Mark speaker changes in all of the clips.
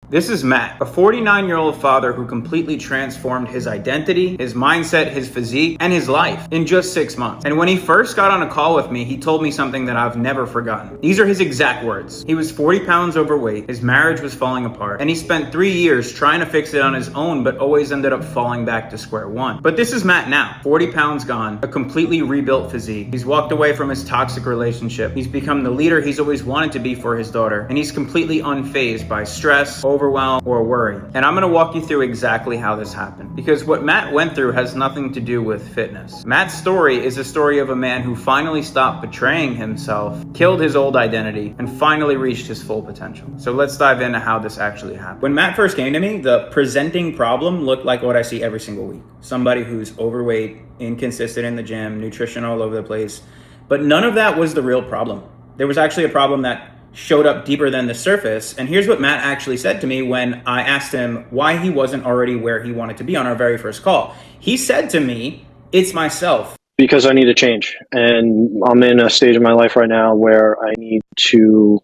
Speaker 1: This is Matt, a 49-year-old father who completely transformed his identity, his mindset, his physique, and his life in just 6 months. And when he first got on a call with me, he told me something that I've never forgotten. These are his exact words. He was 40 pounds overweight, his marriage was falling apart, and he spent 3 years trying to fix it on his own, but always ended up falling back to square one. But this is Matt now, 40 pounds gone, a completely rebuilt physique. He's walked away from his toxic relationship. He's become the leader he's always wanted to be for his daughter, and he's completely unfazed by stress, overwhelm, or worry. And I'm gonna walk you through exactly how this happened, because what Matt went through has nothing to do with fitness. Matt's story is a story of a man who finally stopped betraying himself, killed his old identity, and finally reached his full potential. So let's dive into how this actually happened. When Matt first came to me, the presenting problem looked like what I see every single week. Somebody who's overweight, inconsistent in the gym, nutrition all over the place. But none of that was the real problem. There was actually a problem that showed up deeper than the surface. And here's what Matt actually said to me when I asked him why he wasn't already where he wanted to be on our very first call. He said to me, "It's myself."
Speaker 2: Because I need to change. And I'm in a stage of my life right now where I need to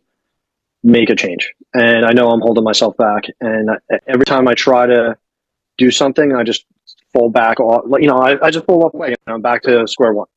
Speaker 2: make a change. And I know I'm holding myself back. And every time I try to do something, I just fall back. I just fall off away. And I'm back to square one,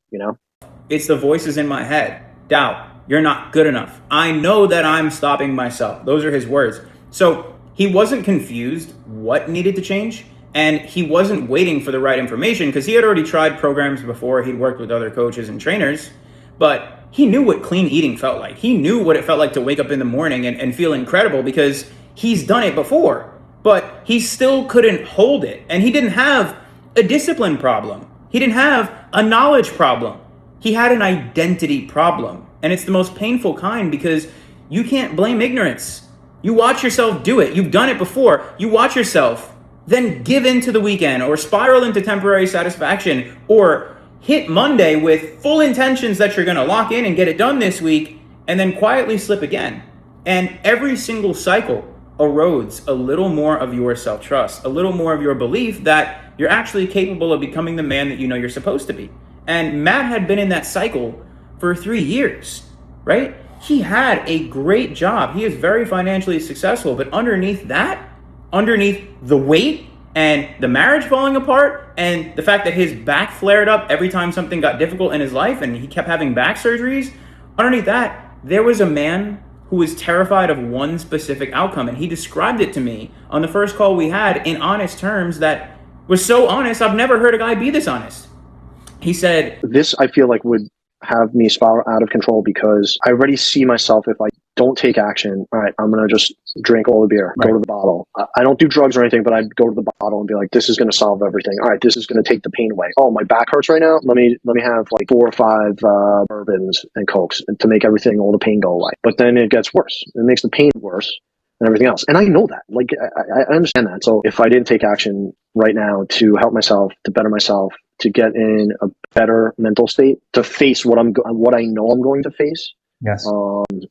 Speaker 1: It's the voices in my head. Doubt. You're not good enough. I know that I'm stopping myself. Those are his words. So he wasn't confused what needed to change, and he wasn't waiting for the right information because he had already tried programs before. He'd worked with other coaches and trainers, but he knew what clean eating felt like. He knew what it felt like to wake up in the morning and feel incredible because he's done it before, but he still couldn't hold it. And he didn't have a discipline problem. He didn't have a knowledge problem. He had an identity problem. And it's the most painful kind because you can't blame ignorance. You watch yourself do it. You've done it before. You watch yourself, then give in to the weekend or spiral into temporary satisfaction or hit Monday with full intentions that you're going to lock in and get it done this week and then quietly slip again. And every single cycle erodes a little more of your self-trust, a little more of your belief that you're actually capable of becoming the man that you know you're supposed to be. And Matt had been in that cycle for 3 years, right? He had a great job. He is very financially successful, but underneath the weight and the marriage falling apart and the fact that his back flared up every time something got difficult in his life and he kept having back surgeries, underneath that, there was a man who was terrified of one specific outcome. And he described it to me on the first call we had in honest terms that was so honest, I've never heard a guy be this honest. He said,
Speaker 2: "This I feel like would have me spiral out of control because I already see myself if I don't take action. All right, I'm going to just drink all the beer, go to the bottle. I don't do drugs or anything, but I'd go to the bottle and be like, this is going to solve everything. All right, this is going to take the pain away. Oh, my back hurts right now. Let me have like 4 or 5 bourbons and Cokes to make all the pain go away. But then it gets worse. It makes the pain worse and everything else. And I know that. Like, I understand that. So if I didn't take action right now to help myself, to better myself, to get in a better mental state, to face what I know I'm going to face.
Speaker 3: Yes.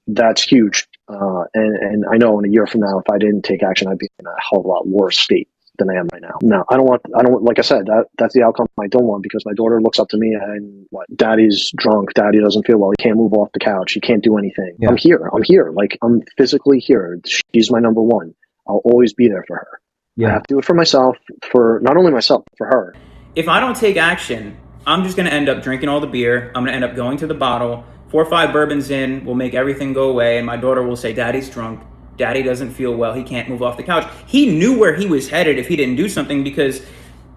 Speaker 2: That's huge. And I know in a year from now, if I didn't take action, I'd be in a hell of a lot worse state than I am right now. No, I don't want, like I said, that's the outcome I don't want because my daughter looks up to me and daddy's drunk. Daddy doesn't feel well. He can't move off the couch. He can't do anything. Yeah. I'm here. Like I'm physically here. She's my number one. I'll always be there for her. Yeah. I have to do it for myself, for not only myself, for her.
Speaker 1: If I don't take action, I'm just going to end up drinking all the beer. I'm going to end up going to the bottle. 4 or 5 bourbons in will make everything go away. And my daughter will say, Daddy's drunk. Daddy doesn't feel well. He can't move off the couch. He knew where he was headed if he didn't do something because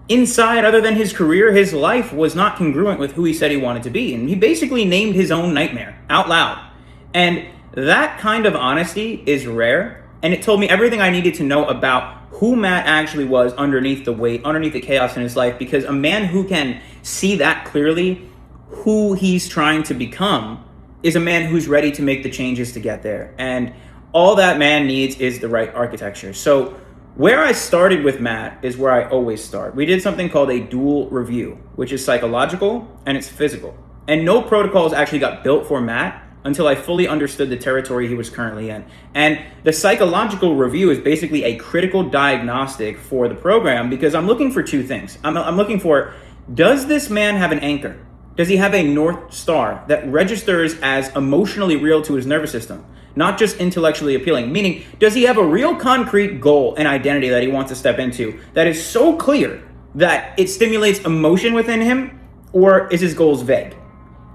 Speaker 1: inside, other than his career, his life was not congruent with who he said he wanted to be. And he basically named his own nightmare out loud. And that kind of honesty is rare. And it told me everything I needed to know about who Matt actually was underneath the weight, underneath the chaos in his life, because a man who can see that clearly, who he's trying to become, is a man who's ready to make the changes to get there. And all that man needs is the right architecture. So where I started with Matt is where I always start. We did something called a dual review, which is psychological and it's physical. And no protocols actually got built for Matt until I fully understood the territory he was currently in. And the psychological review is basically a critical diagnostic for the program because I'm looking for 2 things. I'm looking for, does this man have an anchor? Does he have a North Star that registers as emotionally real to his nervous system? not just intellectually appealing. Meaning, does he have a real concrete goal and identity that he wants to step into that is so clear that it stimulates emotion within him, or is his goals vague?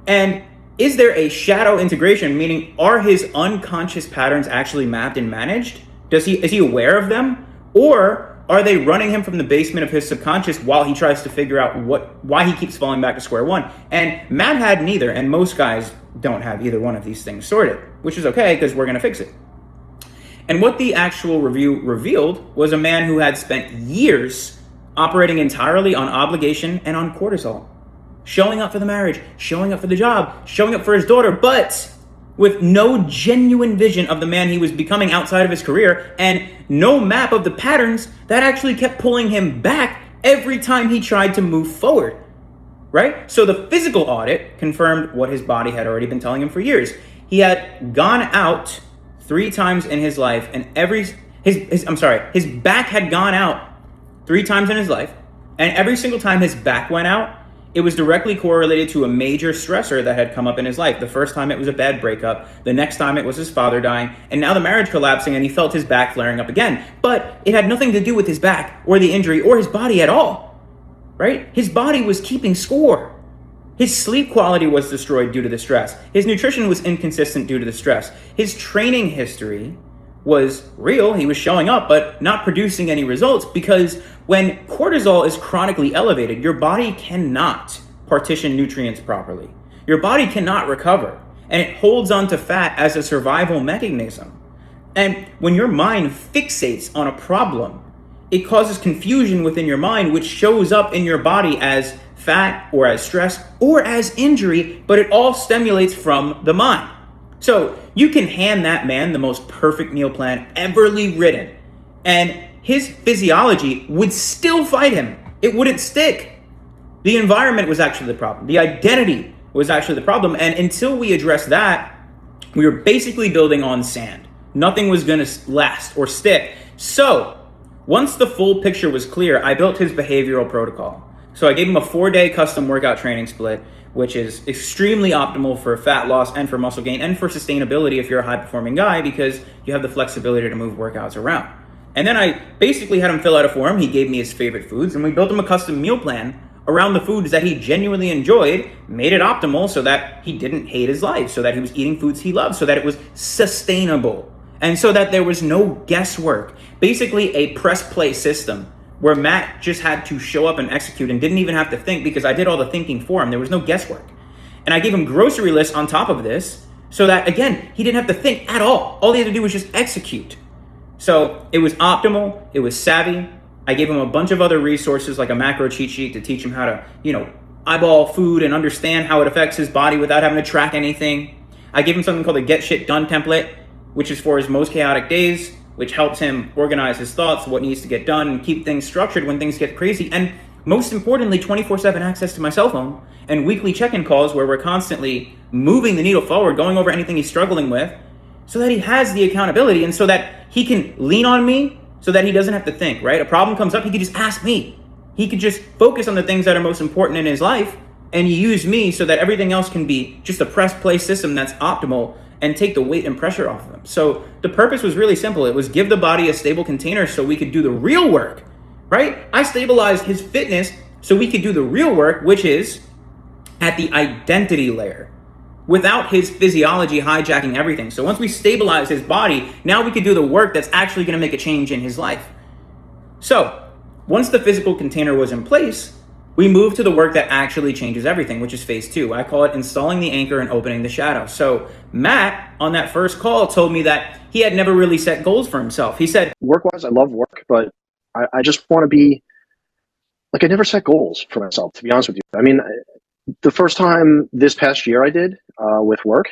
Speaker 1: And is there a shadow integration, meaning are his unconscious patterns actually mapped and managed? Is he aware of them? Or are they running him from the basement of his subconscious while he tries to figure out why he keeps falling back to square one? And Matt had neither, and most guys don't have either one of these things sorted, which is okay because we're going to fix it. And what the actual review revealed was a man who had spent years operating entirely on obligation and on cortisol. Showing up for the marriage, showing up for the job, showing up for his daughter, but with no genuine vision of the man he was becoming outside of his career and no map of the patterns that actually kept pulling him back every time he tried to move forward, right? So the physical audit confirmed what his body had already been telling him for years. He had gone out 3 times in his life, and his back had gone out 3 times in his life, and every single time his back went out, it was directly correlated to a major stressor that had come up in his life. The first time it was a bad breakup, the next time it was his father dying, and now the marriage collapsing, and he felt his back flaring up again. But it had nothing to do with his back or the injury or his body at all, right? His body was keeping score. His sleep quality was destroyed due to the stress. His nutrition was inconsistent due to the stress. His training history was real. He was showing up, but not producing any results, because when cortisol is chronically elevated, your body cannot partition nutrients properly. Your body cannot recover, and it holds onto fat as a survival mechanism. And when your mind fixates on a problem, it causes confusion within your mind, which shows up in your body as fat or as stress or as injury, but it all stimulates from the mind. So you can hand that man the most perfect meal plan ever written, and his physiology would still fight him. It wouldn't stick. The environment was actually the problem. The identity was actually the problem. And until we address that, we were basically building on sand. Nothing was going to last or stick. So once the full picture was clear, I built his behavioral protocol. So I gave him a 4-day custom workout training split, which is extremely optimal for fat loss and for muscle gain and for sustainability if you're a high performing guy, because you have the flexibility to move workouts around. And then I basically had him fill out a form. He gave me his favorite foods, and we built him a custom meal plan around the foods that he genuinely enjoyed, made it optimal so that he didn't hate his life, so that he was eating foods he loved, so that it was sustainable, and so that there was no guesswork. Basically a press play system where Matt just had to show up and execute and didn't even have to think, because I did all the thinking for him. There was no guesswork. And I gave him grocery lists on top of this so that, again, he didn't have to think at all. All he had to do was just execute. So it was optimal. It was savvy. I gave him a bunch of other resources like a macro cheat sheet to teach him how to, eyeball food and understand how it affects his body without having to track anything. I gave him something called a Get Shit Done template, which is for his most chaotic days, which helps him organize his thoughts, what needs to get done, and keep things structured when things get crazy. And most importantly, 24/7 access to my cell phone and weekly check-in calls where we're constantly moving the needle forward, going over anything he's struggling with, so that he has the accountability and so that he can lean on me, so that he doesn't have to think, right? A problem comes up, he could just ask me. He could just focus on the things that are most important in his life and use me so that everything else can be just a press play system that's optimal and take the weight and pressure off of him. So the purpose was really simple. It was give the body a stable container so we could do the real work, right? I stabilized his fitness so we could do the real work, which is at the identity layer, without his physiology hijacking everything. So once we stabilize his body, now we could do the work that's actually going to make a change in his life. So once the physical container was in place, we moved to the work that actually changes everything, which is phase 2. I call it installing the anchor and opening the shadow. So Matt, on that first call, told me that he had never really set goals for himself. He said,
Speaker 2: work-wise, I love work, but I just want to be, like, I never set goals for myself, to be honest with you. I mean, the first time this past year I did with work,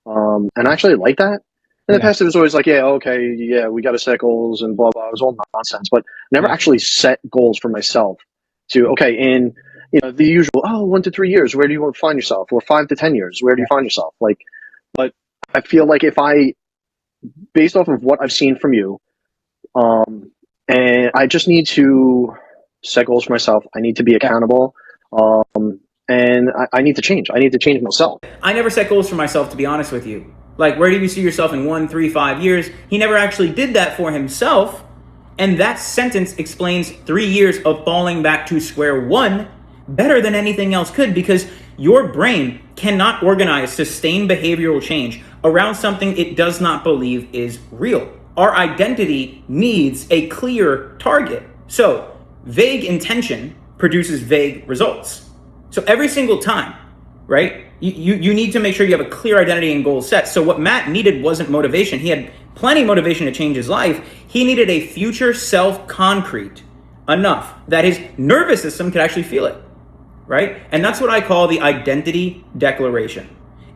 Speaker 2: and I actually liked that. In the past, it was always like, we got to set goals and blah, blah. It was all nonsense, but never actually set goals for myself to, in, the usual, 1 to 3 years, where do you want to find yourself? Or 5 to 10 years, where do you find yourself? But I feel like if based off of what I've seen from you, and I just need to set goals for myself. I need to be accountable. And I need to change. I need to change myself.
Speaker 1: I never set goals for myself, to be honest with you. Like, where do you see yourself in 1, 3, 5 years? He never actually did that for himself. And that sentence explains 3 years of falling back to square one better than anything else could, because your brain cannot organize sustained behavioral change around something it does not believe is real. Our identity needs a clear target. So vague intention produces vague results. So every single time, right, you need to make sure you have a clear identity and goal set. So what Matt needed wasn't motivation. He had plenty of motivation to change his life. He needed a future self concrete enough that his nervous system could actually feel it, right? And that's what I call the identity declaration.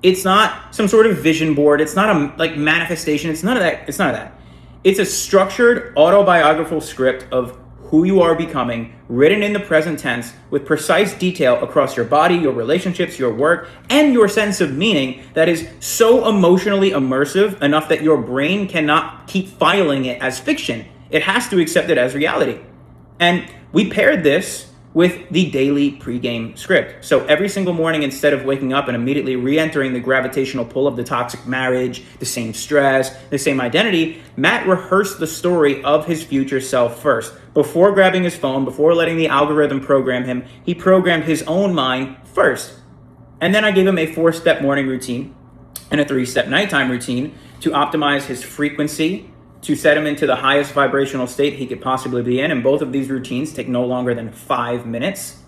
Speaker 1: It's not some sort of vision board. It's not a like manifestation. It's none of that. It's none of that. It's a structured autobiographical script of who you are becoming, written in the present tense with precise detail across your body, your relationships, your work, and your sense of meaning that is so emotionally immersive enough that your brain cannot keep filing it as fiction. It has to accept it as reality. And we paired this with the daily pregame script. So every single morning, instead of waking up and immediately re-entering the gravitational pull of the toxic marriage, the same stress, the same identity, Matt rehearsed the story of his future self first. Before grabbing his phone, before letting the algorithm program him, he programmed his own mind first. And then I gave him a 4-step morning routine and a 3-step nighttime routine to optimize his frequency, to set him into the highest vibrational state he could possibly be in. And both of these routines take no longer than 5 minutes.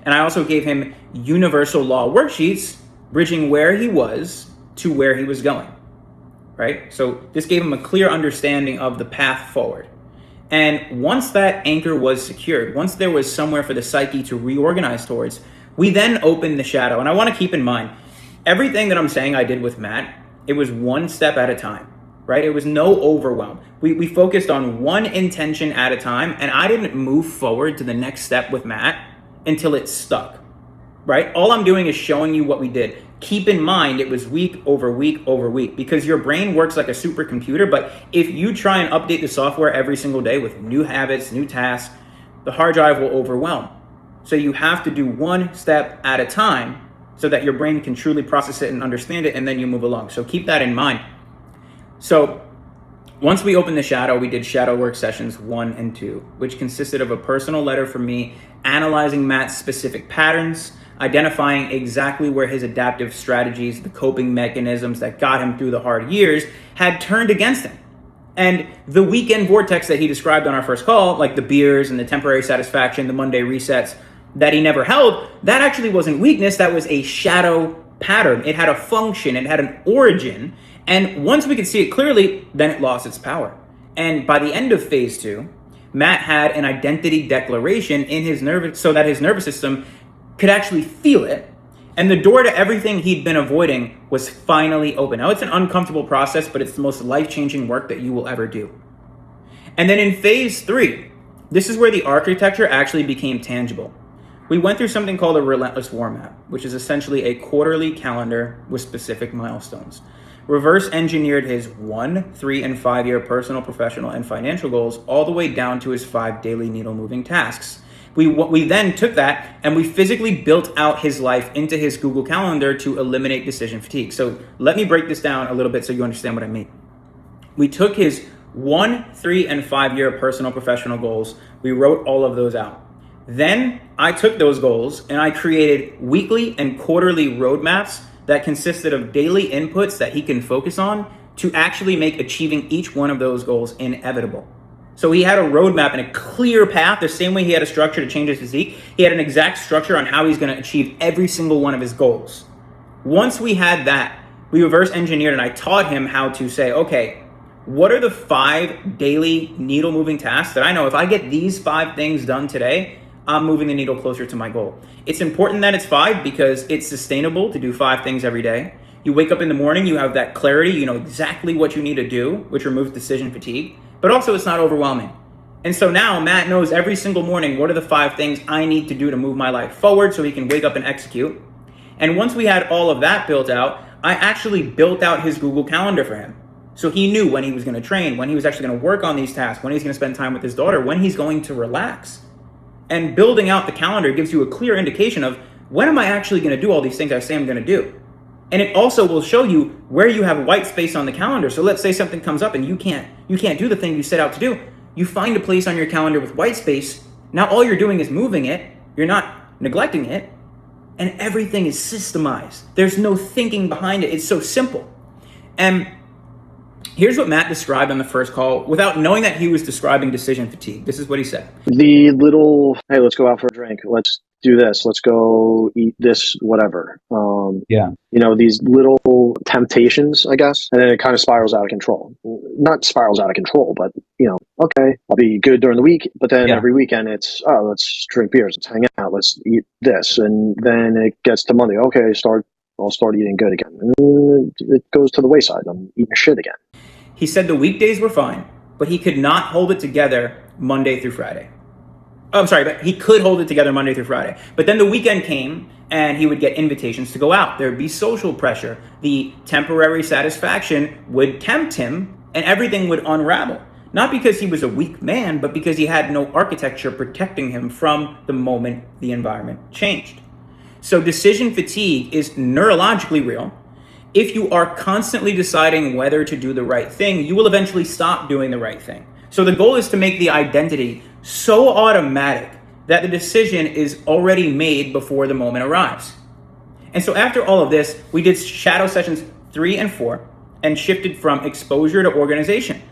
Speaker 1: And I also gave him universal law worksheets, bridging where he was to where he was going, right? So this gave him a clear understanding of the path forward. And once that anchor was secured, once there was somewhere for the psyche to reorganize towards, we then opened the shadow. And I want to keep in mind, everything that I'm saying I did with Matt, it was one step at a time. Right? It was no overwhelm. We focused on one intention at a time, and I didn't move forward to the next step with Matt until it stuck, right? All I'm doing is showing you what we did. Keep in mind, it was week over week over week, because your brain works like a supercomputer, but if you try and update the software every single day with new habits, new tasks, the hard drive will overwhelm. So you have to do one step at a time so that your brain can truly process it and understand it, and then you move along. So keep that in mind. So once we opened the shadow, we did shadow work sessions 1 and 2, which consisted of a personal letter from me analyzing Matt's specific patterns, identifying exactly where his adaptive strategies, the coping mechanisms that got him through the hard years, had turned against him. And the weekend vortex that he described on our first call, like the beers and the temporary satisfaction, the Monday resets that he never held, that actually wasn't weakness, that was a shadow pattern. It had a function, it had an origin. And once we could see it clearly, then it lost its power. And by the end of phase 2, Matt had an identity declaration in his nervous, so that his nervous system could actually feel it. And the door to everything he'd been avoiding was finally open. Now, it's an uncomfortable process, but it's the most life-changing work that you will ever do. And then in phase 3, this is where the architecture actually became tangible. We went through something called a relentless war map, which is essentially a quarterly calendar with specific milestones. Reverse engineered his 1, 3, and 5 year personal, professional, and financial goals all the way down to his 5 daily needle moving tasks. We then took that and we physically built out his life into his Google Calendar to eliminate decision fatigue. So let me break this down a little bit so you understand what I mean. We took his 1, 3, and 5 year personal, professional goals. We wrote all of those out. Then I took those goals and I created weekly and quarterly roadmaps that consisted of daily inputs that he can focus on to actually make achieving each one of those goals inevitable. So he had a roadmap and a clear path, the same way he had a structure to change his physique. He had an exact structure on how he's going to achieve every single one of his goals. Once we had that, we reverse engineered and I taught him how to say, okay, what are the 5 daily needle moving tasks that I know if I get these 5 things done today, I'm moving the needle closer to my goal. It's important that it's 5 because it's sustainable to do 5 things every day. You wake up in the morning, you have that clarity, you know exactly what you need to do, which removes decision fatigue, but also it's not overwhelming. And so now Matt knows every single morning, what are the 5 things I need to do to move my life forward so he can wake up and execute. And once we had all of that built out, I actually built out his Google Calendar for him. So he knew when he was going to train, when he was actually going to work on these tasks, when he's going to spend time with his daughter, when he's going to relax. And building out the calendar gives you a clear indication of when am I actually going to do all these things I say I'm going to do. And it also will show you where you have white space on the calendar. So let's say something comes up and you can't do the thing you set out to do. You find a place on your calendar with white space. Now all you're doing is moving it. You're not neglecting it. And everything is systemized. There's no thinking behind it. It's so simple. And here's what Matt described on the first call without knowing that he was describing decision fatigue. This is what he said.
Speaker 2: The little, hey, let's go out for a drink. Let's do this. Let's go eat this, whatever. These little temptations, I guess. And then it kind of spirals out of control. Not spirals out of control, but, okay, I'll be good during the week. But then every weekend it's, let's drink beers. Let's hang out. Let's eat this. And then it gets to Monday. Okay, I'll start eating good again. And it goes to the wayside. I'm eating shit again.
Speaker 1: He said the weekdays were fine, but he could not hold it together Monday through Friday. But he could hold it together Monday through Friday. But then the weekend came and he would get invitations to go out. There would be social pressure. The temporary satisfaction would tempt him and everything would unravel. Not because he was a weak man, but because he had no architecture protecting him from the moment the environment changed. So decision fatigue is neurologically real. If you are constantly deciding whether to do the right thing, you will eventually stop doing the right thing. So the goal is to make the identity so automatic that the decision is already made before the moment arrives. And so after all of this, we did shadow sessions 3 and 4 and shifted from exposure to organization.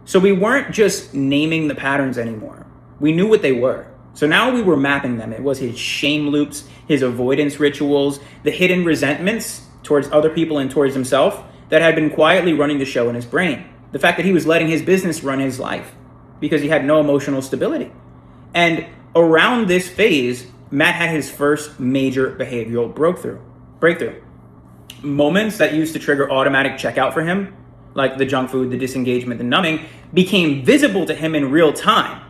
Speaker 1: So we weren't just naming the patterns anymore. We knew what they were. So now we were mapping them. It was his shame loops, his avoidance rituals, the hidden resentments towards other people and towards himself that had been quietly running the show in his brain. The fact that he was letting his business run his life because he had no emotional stability. And around this phase, Matt had his first major behavioral breakthrough. Moments that used to trigger automatic checkout for him, like the junk food, the disengagement, the numbing, became visible to him in real time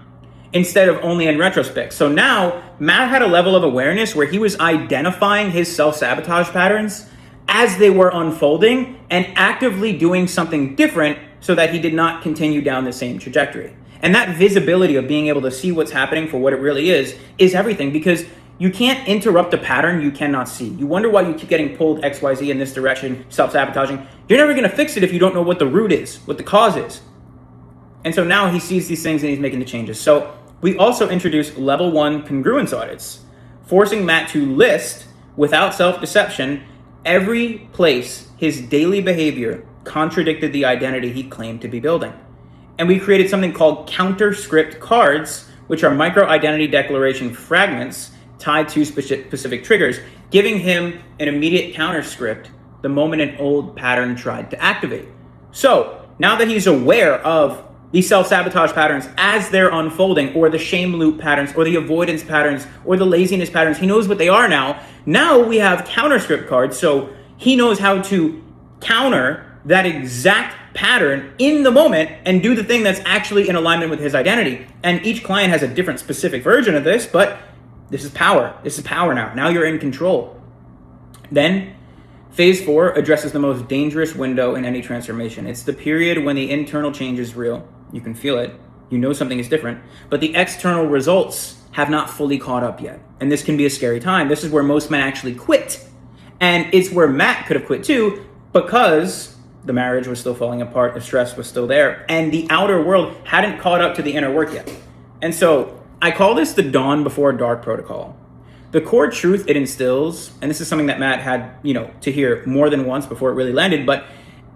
Speaker 1: instead of only in retrospect. So now Matt had a level of awareness where he was identifying his self-sabotage patterns as they were unfolding and actively doing something different so that he did not continue down the same trajectory. And that visibility of being able to see what's happening for what it really is everything, because you can't interrupt a pattern you cannot see. You wonder why you keep getting pulled XYZ in this direction, self-sabotaging. You're never going to fix it if you don't know what the root is, what the cause is. And so now he sees these things and he's making the changes. So we also introduced level 1 congruence audits, forcing Matt to list, without self-deception, every place his daily behavior contradicted the identity he claimed to be building. And we created something called counter script cards, which are micro-identity declaration fragments tied to specific triggers, giving him an immediate counter script the moment an old pattern tried to activate. So now that he's aware of these self-sabotage patterns as they're unfolding, or the shame loop patterns, or the avoidance patterns, or the laziness patterns, he knows what they are now. Now we have counter script cards, so he knows how to counter that exact pattern in the moment and do the thing that's actually in alignment with his identity. And each client has a different specific version of this, but this is power. This is power now. Now you're in control. Then phase 4 addresses the most dangerous window in any transformation. It's the period when the internal change is real. You can feel it. You know something is different, but the external results have not fully caught up yet. And this can be a scary time. This is where most men actually quit. And it's where Matt could have quit too, because the marriage was still falling apart, the stress was still there, and the outer world hadn't caught up to the inner work yet. And so I call this the dawn before dark protocol. The core truth it instills, and this is something that Matt had, to hear more than once before it really landed, but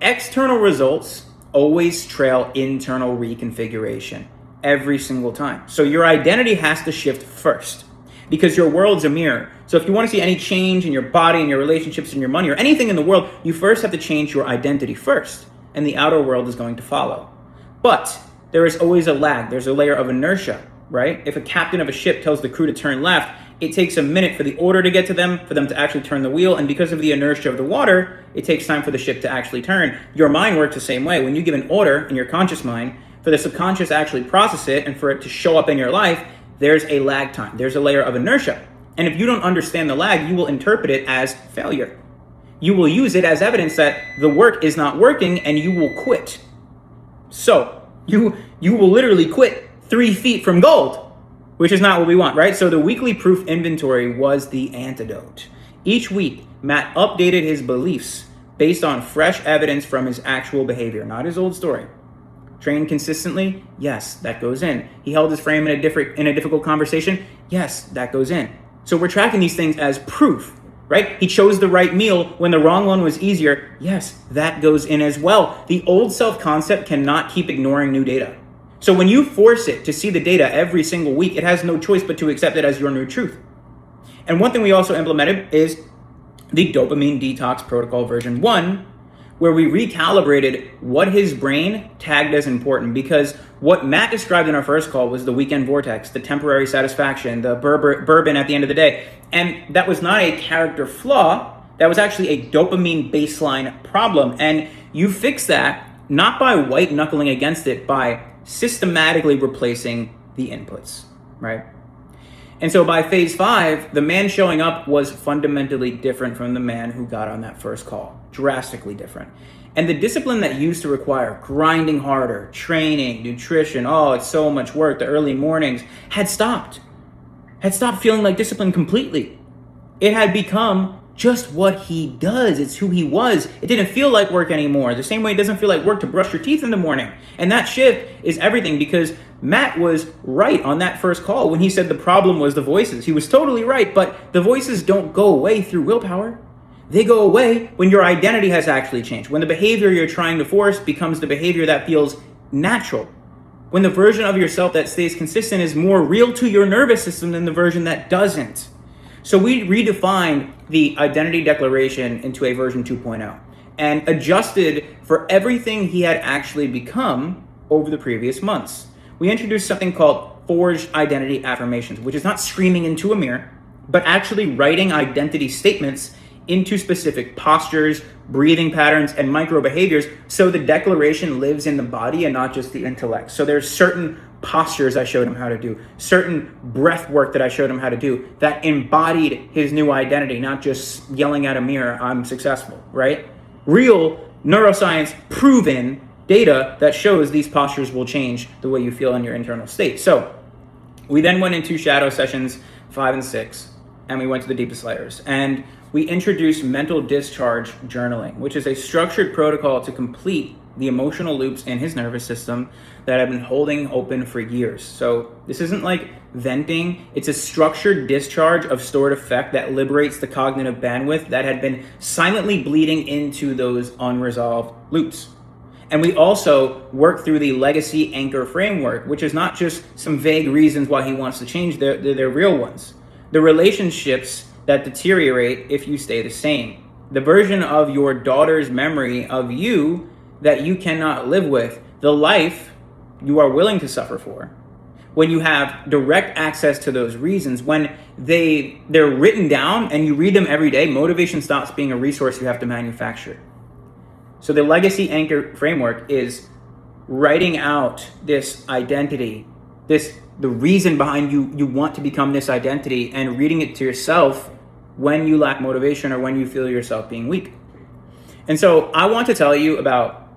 Speaker 1: external results always trail internal reconfiguration every single time. So your identity has to shift first, because your world's a mirror. So if you want to see any change in your body and your relationships and your money or anything in the world, you first have to change your identity first, and the outer world is going to follow. But there is always a lag. There's a layer of inertia, right? If a captain of a ship tells the crew to turn left, it takes a minute for the order to get to them, for them to actually turn the wheel. And because of the inertia of the water, it takes time for the ship to actually turn. Your mind works the same way. When you give an order in your conscious mind, for the subconscious to actually process it and for it to show up in your life, there's a lag time. There's a layer of inertia. And if you don't understand the lag, you will interpret it as failure. You will use it as evidence that the work is not working, and you will quit. So you will literally quit 3 feet from gold, which is not what we want, right? So the weekly proof inventory was the antidote. Each week, Matt updated his beliefs based on fresh evidence from his actual behavior, not his old story. Trained consistently? Yes, that goes in. He held his frame in a difficult conversation? Yes, that goes in. So we're tracking these things as proof, right? He chose the right meal when the wrong one was easier. Yes, that goes in as well. The old self-concept cannot keep ignoring new data. So when you force it to see the data every single week, it has no choice but to accept it as your new truth. And one thing we also implemented is the dopamine detox protocol version 1, where we recalibrated what his brain tagged as important, because what Matt described in our first call was the weekend vortex, the temporary satisfaction, the bourbon at the end of the day. And that was not a character flaw. That was actually a dopamine baseline problem. And you fix that not by white knuckling against it, by systematically replacing the inputs, right? And so by phase 5, the man showing up was fundamentally different from the man who got on that first call, drastically different. And the discipline that used to require grinding harder, training, nutrition, oh, it's so much work, the early mornings, had stopped feeling like discipline completely. It had become just what he does. It's who he was. It didn't feel like work anymore. The same way it doesn't feel like work to brush your teeth in the morning. And that shift is everything, because Matt was right on that first call when he said the problem was the voices. He was totally right, but the voices don't go away through willpower. They go away when your identity has actually changed, when the behavior you're trying to force becomes the behavior that feels natural, when the version of yourself that stays consistent is more real to your nervous system than the version that doesn't. So we redefined the identity declaration into a version 2.0 and adjusted for everything he had actually become over the previous months. We introduced something called forged identity affirmations, which is not screaming into a mirror, but actually writing identity statements into specific postures, breathing patterns, and micro behaviors, so the declaration lives in the body and not just the intellect. So there's certain postures I showed him how to do, certain breath work that I showed him how to do that embodied his new identity, not just yelling at a mirror, I'm successful, right? Real neuroscience proven data that shows these postures will change the way you feel in your internal state. So we then went into shadow sessions 5 and 6, and we went to the deepest layers. And we introduced mental discharge journaling, which is a structured protocol to complete the emotional loops in his nervous system that have been holding open for years. So this isn't like venting, it's a structured discharge of stored affect that liberates the cognitive bandwidth that had been silently bleeding into those unresolved loops. And we also work through the legacy anchor framework, which is not just some vague reasons why he wants to change, they're real ones. The relationships that deteriorate if you stay the same. The version of your daughter's memory of you that you cannot live with. The life you are willing to suffer for. When you have direct access to those reasons, when they're written down and you read them every day, motivation stops being a resource you have to manufacture. So the legacy anchor framework is writing out this identity, the reason behind you want to become this identity, and reading it to yourself when you lack motivation or when you feel yourself being weak. And so I want to tell you about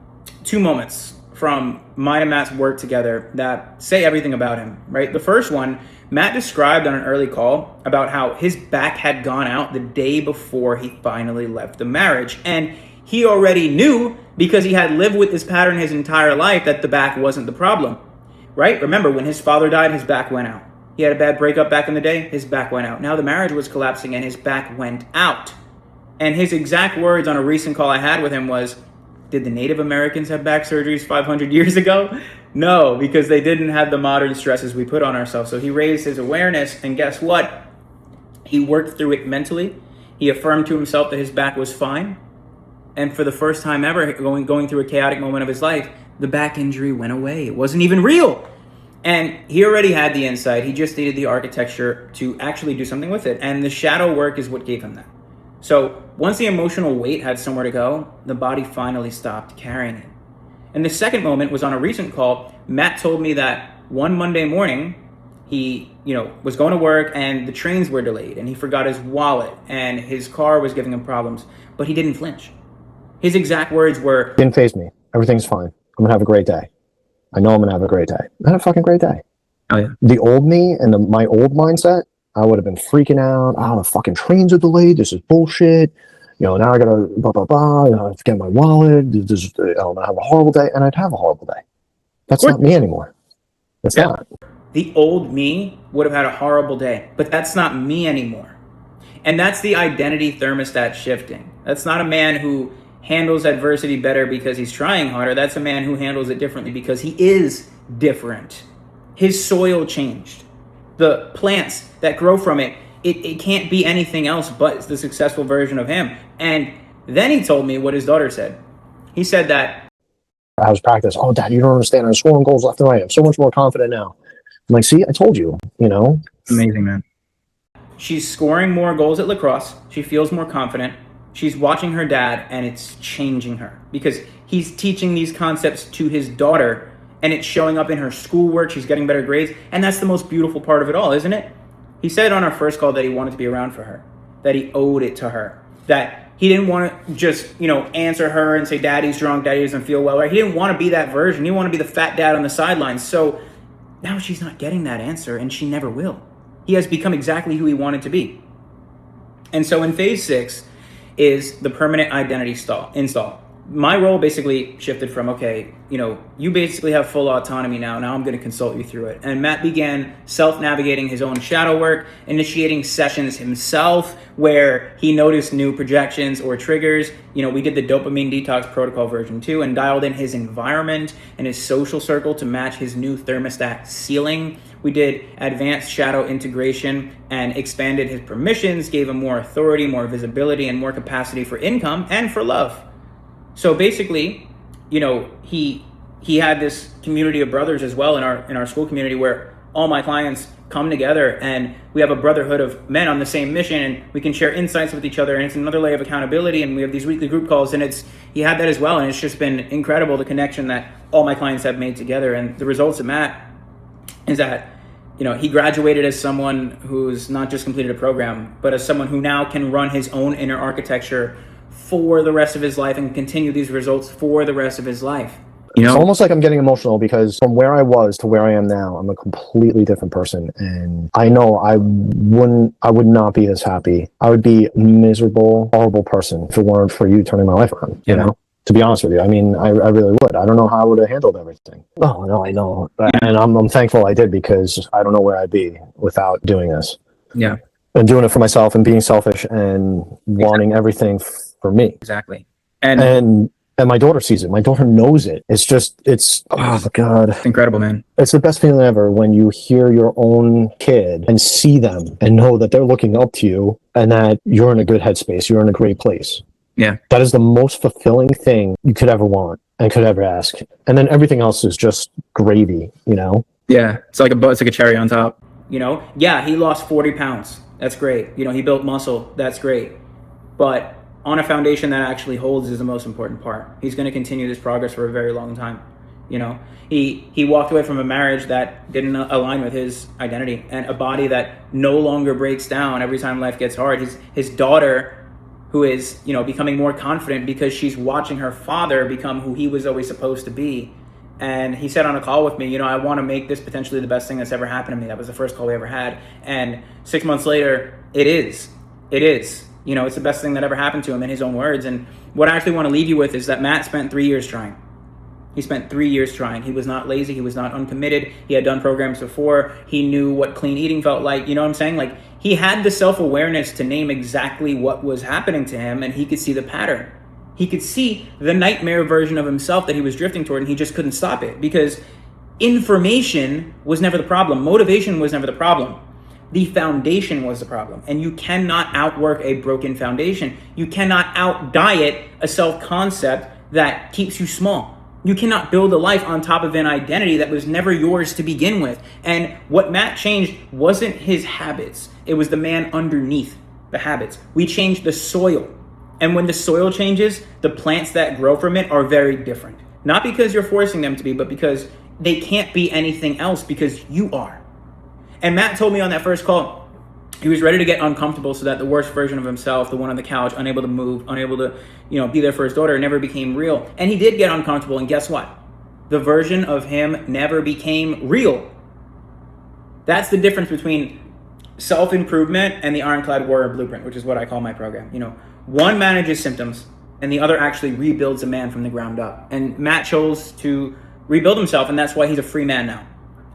Speaker 1: 2 moments from mine and Matt's work together that say everything about him, right? The first one, Matt described on an early call about how his back had gone out the day before he finally left the marriage. And he already knew, because he had lived with this pattern his entire life, that the back wasn't the problem, right? Remember, when his father died, his back went out. He had a bad breakup back in the day, his back went out. Now the marriage was collapsing and his back went out. And his exact words on a recent call I had with him was, did the Native Americans have back surgeries 500 years ago? No, because they didn't have the modern stresses we put on ourselves. So he raised his awareness, and guess what? He worked through it mentally. He affirmed to himself that his back was fine. And for the first time ever, going through a chaotic moment of his life, the back injury went away. It wasn't even real. And he already had the insight. He just needed the architecture to actually do something with it. And the shadow work is what gave him that. So once the emotional weight had somewhere to go, the body finally stopped carrying it. And the second moment was on a recent call. Matt told me that one Monday morning, he was going to work and the trains were delayed and he forgot his wallet and his car was giving him problems, but he didn't flinch. His exact words were,
Speaker 3: didn't faze me. Everything's fine. I'm going to have a great day. I know I'm going to have a great day. I had a fucking great day.
Speaker 1: Oh yeah.
Speaker 3: The old me and my old mindset, I would have been freaking out. Oh, the fucking trains are delayed. This is bullshit. Now I gotta blah blah blah. I have to get my wallet. I'll have a horrible day, and I'd have a horrible day. That's not me anymore. That's not.
Speaker 1: The old me would have had a horrible day, but that's not me anymore. And that's the identity thermostat shifting. That's not a man who handles adversity better because he's trying harder. That's a man who handles it differently because he is different. His soil changed. The plants that grow from it, it can't be anything else but the successful version of him. And then he told me what his daughter said. He said that
Speaker 3: I was practicing. Oh, Dad, you don't understand. I'm scoring goals left and right. I'm so much more confident now. I'm like, see, I told you,
Speaker 1: Amazing, man. She's scoring more goals at lacrosse. She feels more confident. She's watching her dad, and it's changing her because he's teaching these concepts to his daughter, and it's showing up in her schoolwork. She's getting better grades, and that's the most beautiful part of it all, isn't it? He said on our first call that he wanted to be around for her, that he owed it to her, that he didn't want to just, answer her and say, Daddy's drunk, Daddy doesn't feel well. Right? He didn't want to be that version. He wanted to be the fat dad on the sidelines. So now she's not getting that answer, and she never will. He has become exactly who he wanted to be. And so in phase 6 is the permanent identity install. My role basically shifted from, okay, you basically have full autonomy now. Now I'm going to consult you through it. And Matt began self-navigating his own shadow work, initiating sessions himself where he noticed new projections or triggers. We did the dopamine detox protocol version 2 and dialed in his environment and his social circle to match his new thermostat ceiling. We did advanced shadow integration and expanded his permissions, gave him more authority, more visibility, and more capacity for income and for love. So basically, he had this community of brothers as well in our school community where all my clients come together and we have a brotherhood of men on the same mission, and we can share insights with each other, and it's another layer of accountability, and we have these weekly group calls, and he had that as well, and it's just been incredible, the connection that all my clients have made together. And the results of Matt is that he graduated as someone who's not just completed a program, but as someone who now can run his own inner architecture for the rest of his life and continue these results for the rest of his life.
Speaker 3: It's almost like I'm getting emotional because from where I was to where I am now, I'm a completely different person. And I know I would not be this happy. I would be a miserable, horrible person if it weren't for you turning my life around, to be honest with you. I mean, I really would. I don't know how I would have handled everything. Oh, no, I know. And I'm thankful I did because I don't know where I'd be without doing this.
Speaker 1: Yeah.
Speaker 3: And doing it for myself and being selfish and wanting everything for me.
Speaker 1: Exactly.
Speaker 3: And my daughter sees it. My daughter knows it. It's oh God.
Speaker 1: It's incredible, man.
Speaker 3: It's the best feeling ever when you hear your own kid and see them and know that they're looking up to you and that you're in a good headspace. You're in a great place.
Speaker 1: Yeah.
Speaker 3: That is the most fulfilling thing you could ever want and could ever ask. And then everything else is just gravy,
Speaker 1: Yeah. It's like a cherry on top. Yeah, he lost 40 pounds. That's great. He built muscle. That's great. But on a foundation that actually holds is the most important part. He's going to continue this progress for a very long time. He walked away from a marriage that didn't align with his identity and a body that no longer breaks down every time life gets hard. His daughter, who is, becoming more confident because she's watching her father become who he was always supposed to be. And he said on a call with me, I want to make this potentially the best thing that's ever happened to me. That was the first call we ever had. And 6 months later, it is. It's the best thing that ever happened to him in his own words. And what I actually want to leave you with is that Matt spent 3 years trying. He spent 3 years trying. He was not lazy. He was not uncommitted. He had done programs before. He knew what clean eating felt like. You know what I'm saying? Like, he had the self-awareness to name exactly what was happening to him, and he could see the pattern. He could see the nightmare version of himself that he was drifting toward, and he just couldn't stop it because information was never the problem. Motivation was never the problem. The foundation was the problem, and you cannot outwork a broken foundation. You cannot out-diet a self-concept that keeps you small. You cannot build a life on top of an identity that was never yours to begin with. And what Matt changed wasn't his habits. It was the man underneath the habits. We changed the soil. And when the soil changes, the plants that grow from it are very different. Not because you're forcing them to be, but because they can't be anything else because you are. And Matt told me on that first call, he was ready to get uncomfortable so that the worst version of himself, the one on the couch, unable to move, unable to, be there for his daughter, never became real. And he did get uncomfortable, and guess what? The version of him never became real. That's the difference between self-improvement and the Ironclad Warrior Blueprint, which is what I call my program. One manages symptoms and the other actually rebuilds a man from the ground up. And Matt chose to rebuild himself, and that's why he's a free man now.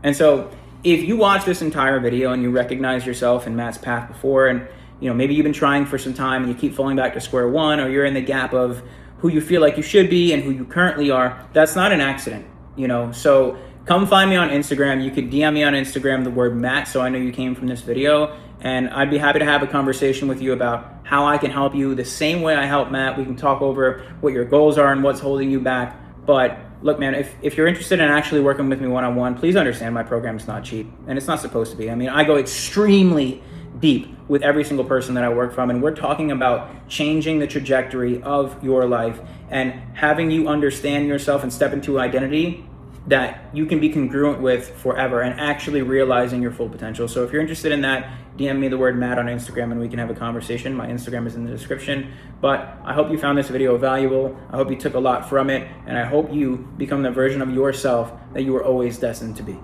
Speaker 1: And so if you watch this entire video and you recognize yourself in Matt's path before, and maybe you've been trying for some time and you keep falling back to square one, or you're in the gap of who you feel like you should be and who you currently are, that's not an accident. So come find me on Instagram. You could DM me on Instagram the word Matt, so I know you came from this video, and I'd be happy to have a conversation with you about how I can help you the same way I help Matt. We can talk over what your goals are and what's holding you back. But look, man, if you're interested in actually working with me one-on-one, please understand my program is not cheap, and it's not supposed to be. I mean, I go extremely deep with every single person that I work from, and we're talking about changing the trajectory of your life and having you understand yourself and step into identity that you can be congruent with forever and actually realizing your full potential. So if you're interested in that, DM me the word Matt on Instagram and we can have a conversation. My Instagram is in the description. But I hope you found this video valuable. I hope you took a lot from it, and I hope you become the version of yourself that you were always destined to be.